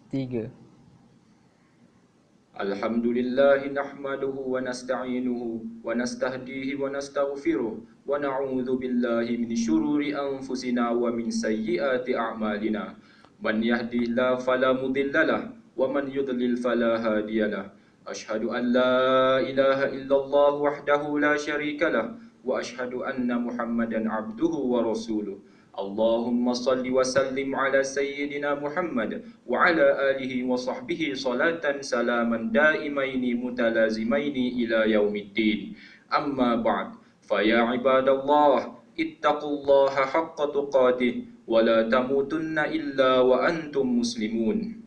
3. Alhamdulillah nahmaduhu wa nasta'inuhu wa nastahdihi wa nastaghfiruh wa na'udzu billahi min syururi anfusina wa min sayyiati a'malina. Man yahdihillahu fala mudhillalah wa man yudlil fala hadiyalah. Ashhadu an la ilaha illallah wahdahu la syarikalah wa ashhadu anna Muhammadan abduhu wa rasuluh. Allahumma salli wa sallim ala sayyidina Muhammad wa ala alihi wa sahbihi salatan salaman daimaini mutalazimaini ila yaumiddin. Amma ba'd. Fa ya ibadallah ittaqullaha haqqa tuqatih wa la tamutunna illa wa antum muslimun.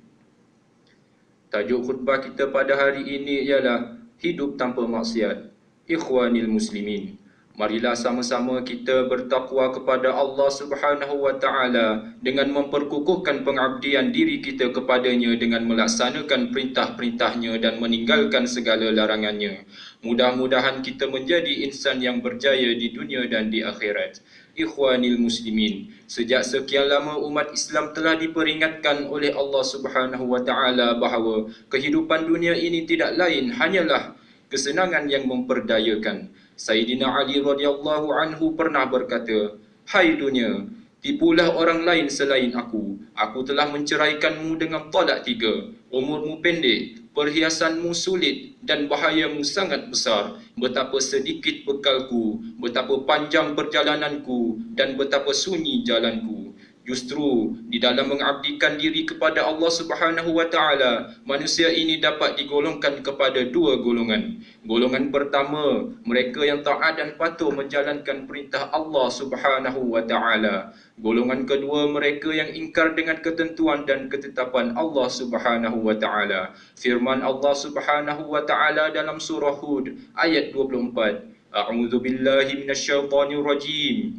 Tajuk khutbah kita pada hari ini ialah hidup tanpa maksiat. Ikhwanil muslimin, marilah sama-sama kita bertakwa kepada Allah Subhanahu wa taala dengan memperkukuhkan pengabdian diri kita kepadanya dengan melaksanakan perintah-perintahnya dan meninggalkan segala larangannya. Mudah-mudahan kita menjadi insan yang berjaya di dunia dan di akhirat. Ikhwanil muslimin, sejak sekian lama umat Islam telah diperingatkan oleh Allah Subhanahu wa taala bahawa kehidupan dunia ini tidak lain hanyalah kesenangan yang memperdayakan. Sayyidina Ali radhiyallahu anhu pernah berkata, "Hai dunia, tipulah orang lain selain aku. Aku telah menceraikanmu dengan talak 3. Umurmu pendek, perhiasanmu sulit dan bahayamu sangat besar. Betapa sedikit bekalku, betapa panjang perjalananku dan betapa sunyi jalanku." Justru di dalam mengabdikan diri kepada Allah Subhanahu wa taala, manusia ini dapat digolongkan kepada 2 golongan. Golongan pertama, mereka yang taat dan patuh menjalankan perintah Allah Subhanahu wa taala. Golongan kedua, mereka yang ingkar dengan ketentuan dan ketetapan Allah Subhanahu wa taala. Firman Allah Subhanahu wa taala dalam surah Hud ayat 24, A'udzu billahi minasyaitonir rajim.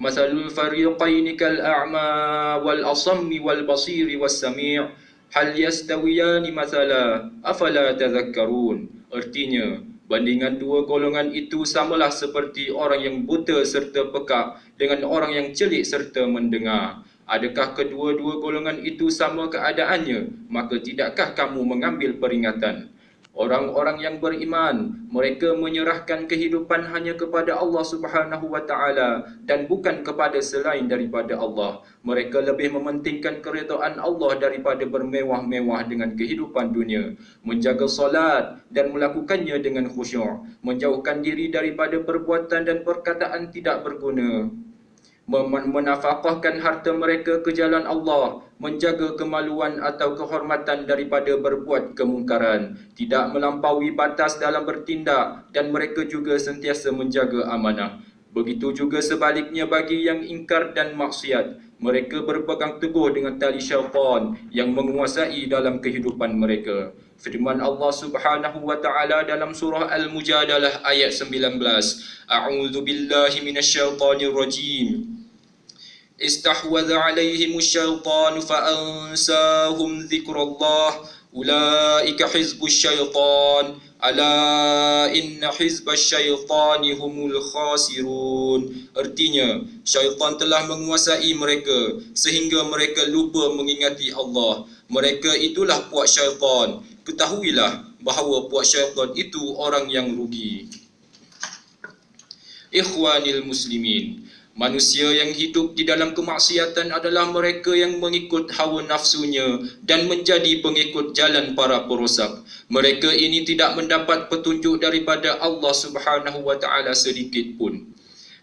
Mathalul fariqaini kal a'ma wal asammi wal basiri was sami' hal yastawiyani mathala afala tadhakkarun. Artinya, bandingan 2 golongan itu samalah seperti orang yang buta serta pekak dengan orang yang celik serta mendengar. Adakah kedua-dua golongan itu sama keadaannya? Maka tidakkah kamu mengambil peringatan? Orang-orang yang beriman, mereka menyerahkan kehidupan hanya kepada Allah Subhanahu wa taala dan bukan kepada selain daripada Allah. Mereka lebih mementingkan keredaan Allah daripada bermewah-mewah dengan kehidupan dunia. Menjaga solat dan melakukannya dengan khusyuk, menjauhkan diri daripada perbuatan dan perkataan tidak berguna, menafkahkan harta mereka ke jalan Allah, menjaga kemaluan atau kehormatan daripada berbuat kemungkaran, tidak melampaui batas dalam bertindak, dan mereka juga sentiasa menjaga amanah. Begitu juga sebaliknya bagi yang ingkar dan maksiat, mereka berpegang teguh dengan tali syaitan yang menguasai dalam kehidupan mereka. Firman Allah Subhanahu wa taala dalam surah Al-Mujadalah ayat 19, A'udzu billahi minasyaitonir rajim. Istahwadha 'alaihimus syaitanu fa'ansahum dzikrallah ulaika hizbus syaitan ala inna hizbas syaitani humul khasirun. Artinya, syaitan telah menguasai mereka sehingga mereka lupa mengingati Allah. Mereka itulah puak syaitan. Ketahuilah bahawa puak syaitan itu orang yang rugi. Ikhwanil muslimin, manusia yang hidup di dalam kemaksiatan adalah mereka yang mengikut hawa nafsunya dan menjadi pengikut jalan para perosak. Mereka ini tidak mendapat petunjuk daripada Allah Subhanahu wa taala sedikit pun.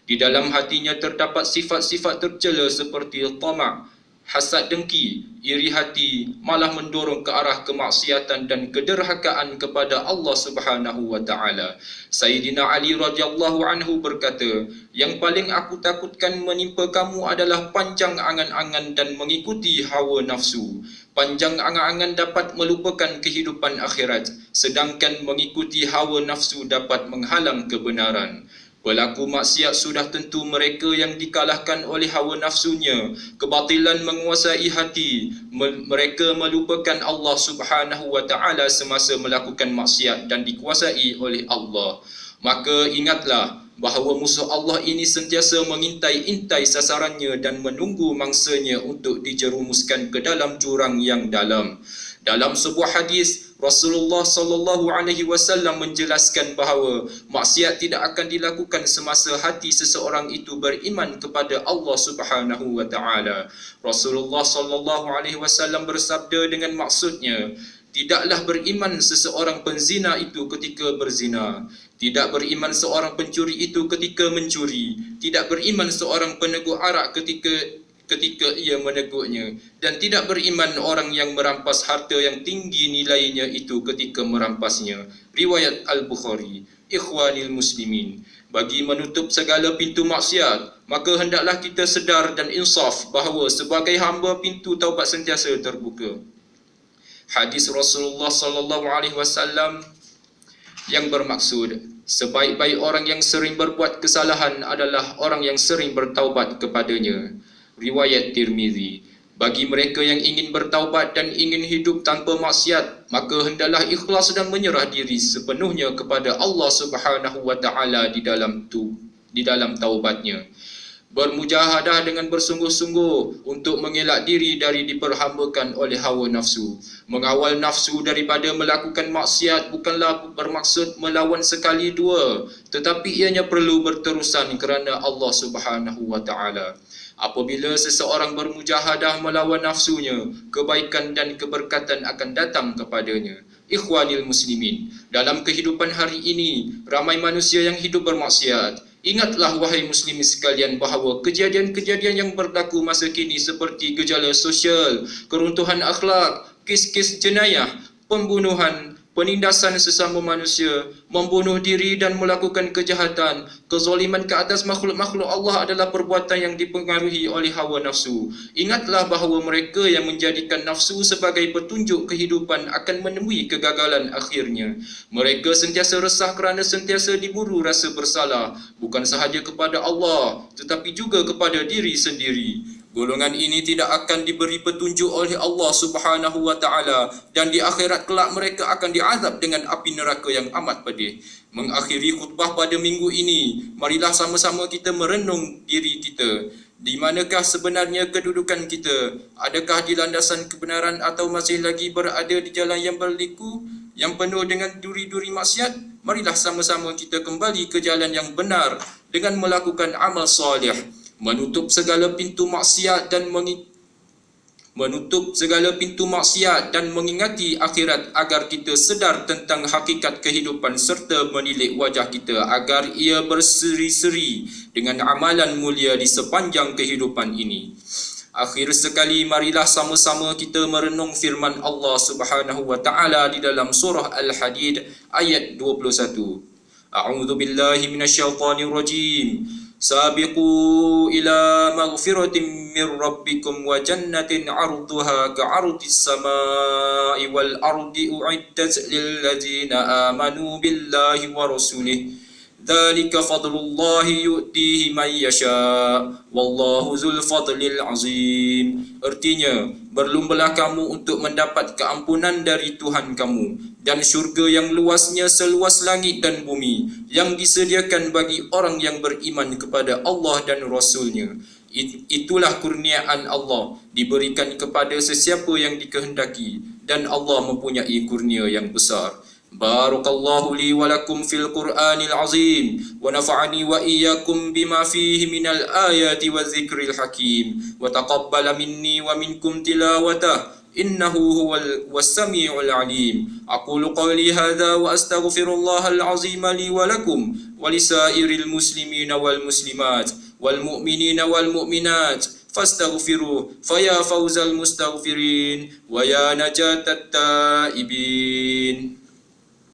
Di dalam hatinya terdapat sifat-sifat tercela seperti tamak, hasad dengki, iri hati, malah mendorong ke arah kemaksiatan dan kederhakaan kepada Allah Subhanahu wa taala. Sayyidina Ali radhiyallahu anhu berkata, "Yang paling aku takutkan menimpa kamu adalah panjang angan-angan dan mengikuti hawa nafsu. Panjang angan-angan dapat melupakan kehidupan akhirat, sedangkan mengikuti hawa nafsu dapat menghalang kebenaran." Pelaku maksiat sudah tentu mereka yang dikalahkan oleh hawa nafsunya. Kebatilan menguasai hati. Mereka melupakan Allah Subhanahu wa taala semasa melakukan maksiat dan dikuasai oleh Allah. Maka ingatlah bahawa musuh Allah ini sentiasa mengintai-intai sasarannya dan menunggu mangsanya untuk dijerumuskan ke dalam jurang yang dalam. Dalam sebuah hadis, Rasulullah sallallahu alaihi wasallam menjelaskan bahawa maksiat tidak akan dilakukan semasa hati seseorang itu beriman kepada Allah Subhanahu wa taala. Rasulullah sallallahu alaihi wasallam bersabda dengan maksudnya, tidaklah beriman seseorang penzina itu ketika berzina. Tidak beriman seorang pencuri itu ketika mencuri. Tidak beriman seorang peneguk arak ketika ia meneguknya, dan tidak beriman orang yang merampas harta yang tinggi nilainya itu ketika merampasnya. Riwayat Al-Bukhari. Ikhwanil muslimin, bagi menutup segala pintu maksiat, maka hendaklah kita sedar dan insaf bahawa sebagai hamba pintu taubat sentiasa terbuka. Hadis Rasulullah sallallahu alaihi wasallam yang bermaksud, sebaik-baik orang yang sering berbuat kesalahan adalah orang yang sering bertaubat kepadanya. Riwayat Tirmizi. Bagi mereka yang ingin bertaubat dan ingin hidup tanpa maksiat, maka hendaklah ikhlas dan menyerah diri sepenuhnya kepada Allah Subhanahu wa taala di dalam taubatnya. Bermujahadah dengan bersungguh-sungguh untuk mengelak diri dari diperhambakan oleh hawa nafsu. Mengawal nafsu daripada melakukan maksiat bukanlah bermaksud melawan sekali dua, tetapi ianya perlu berterusan kerana Allah Subhanahu wa taala. Apabila seseorang bermujahadah melawan nafsunya, kebaikan dan keberkatan akan datang kepadanya. Ikhwanil muslimin, dalam kehidupan hari ini, ramai manusia yang hidup bermaksiat. Ingatlah wahai muslimin sekalian bahawa kejadian-kejadian yang berlaku masa kini seperti gejala sosial, keruntuhan akhlak, kes-kes jenayah, pembunuhan, penindasan sesama manusia, membunuh diri dan melakukan kejahatan, kezaliman ke atas makhluk-makhluk Allah adalah perbuatan yang dipengaruhi oleh hawa nafsu. Ingatlah bahawa mereka yang menjadikan nafsu sebagai petunjuk kehidupan akan menemui kegagalan akhirnya. Mereka sentiasa resah kerana sentiasa diburu rasa bersalah, bukan sahaja kepada Allah, tetapi juga kepada diri sendiri. Golongan ini tidak akan diberi petunjuk oleh Allah Subhanahu wa taala, dan di akhirat kelak mereka akan diazab dengan api neraka yang amat pedih. Mengakhiri khutbah pada minggu ini, marilah sama-sama kita merenung diri kita. Di manakah sebenarnya kedudukan kita? Adakah di landasan kebenaran atau masih lagi berada di jalan yang berliku, yang penuh dengan duri-duri maksiat? Marilah sama-sama kita kembali ke jalan yang benar dengan melakukan amal soleh, menutup segala pintu maksiat dan mengingati akhirat agar kita sedar tentang hakikat kehidupan serta menilik wajah kita agar ia berseri-seri dengan amalan mulia di sepanjang kehidupan ini. Akhir sekali, marilah sama-sama kita merenung firman Allah Subhanahu wa taala di dalam surah Al-Hadid ayat 21. A'udzu billahi minasyaitonir rajim. Sabiqu ila maghfiratin min rabbikum wa jannatin 'arduha ka'ardis samai wal ardi u'iddat lil ladzina amanu billahi wa rasulihi. Dzalika fadlullahi yu'tihi man yasha wallahu dzul fadlil azim. Artinya, berlumbalah kamu untuk mendapat keampunan dari Tuhan kamu dan syurga yang luasnya seluas langit dan bumi yang disediakan bagi orang yang beriman kepada Allah dan Rasul-Nya. Itulah kurniaan Allah diberikan kepada sesiapa yang dikehendaki, dan Allah mempunyai kurnia yang besar. Barakallahu li wa lakum fil Qur'anil azim wa nafa'ani wa iyyakum bima fihi minal ayati wa dzikril hakim wa taqabbala minni wa minkum tilawatah innahu huwal samiul alim. Aqulu qawli hadza wa astaghfirullahal azim li wa lakum wa lisairil muslimina wal muslimat wal mu'minina wal mu'minat fastaghfiruh faya fawzal mustaghfirin wa ya najatat taibin.